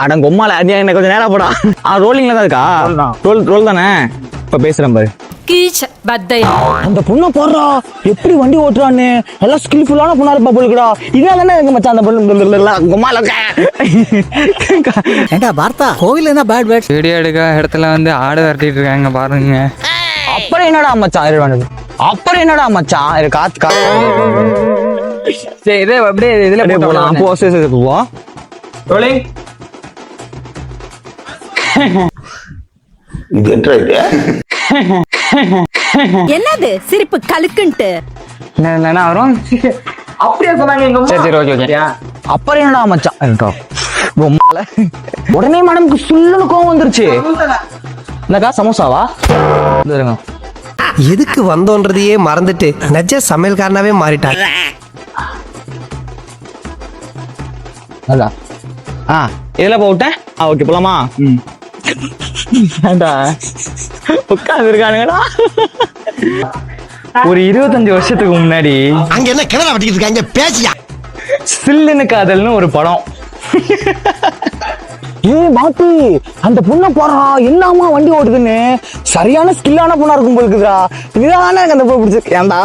அடங்க உம்மால என்ன கொஞ்சம் நேரம் போடா. ரோலிங்ல தான் இருக்கா? ரோல் தானே. இப்ப பேசுறேன் பாரு. கீச் பத்தையா அந்த பொண்ணை போடுறா எப்படி வண்டி ஓட்டுறான்னு எல்லாம் ஸ்கில்ஃபுல்லான பொண்ணா இருப்பா போலுக்குடா. இதே தானே எங்க மச்சான் அந்த பொண்ணு உம்மால. ஏண்டா பார்த்தா கோவில் என்ன பேட் பேட் வீடியோ எடுக்க இடத்துல வந்து ஆடு விரட்டிட்டு இருக்காங்க பாருங்க. அப்புறம் என்னடா மச்சான் அப்புறம் என்னடா மச்சான் காத்து சரி இதே அப்படியே இதுல போலாம். போ சரி போவோம். ரோலிங். இது என்ன இது? என்னது சிரிப்பு கலுக்குன்ட்டு என்ன வரும் அப்படியே சொன்னாங்க. சரி சரி ஓகே ஓகே. அப்புறம் என்னடா மச்சான் உம்மால. உடனே மேடம்க்கு சுல்லுன்னு கோவம் வந்துருச்சு. என்னக்கா சமோசாவா? இருங்க. எதுக்கு வந்தோன்றதையே மறந்துட்டு நெஜ சமையல்காரனாவே மாறிட்டார். அதான் இதுல போட்டேன். ஓகே போலாமா? உட்கார்ந்து இருக்கானுங்களா ஒரு 25 வருஷத்துக்கு முன்னாடி. அங்க என்ன கிணறு வட்டிக்கிட்டு இருக்காங்க பேசியா? சில்லுன்னு காதல்னு ஒரு படம். மாத்தி அந்த பொண்ணை போறா என்னமா வண்டி ஓட்டுதுன்னு சரியான ஸ்கில்லான பொண்ணா இருக்கும் போஇருக்குதுடா. இதுதான் அந்த பொண்ணு பிடிச்சிருக்கு. ஏன்டா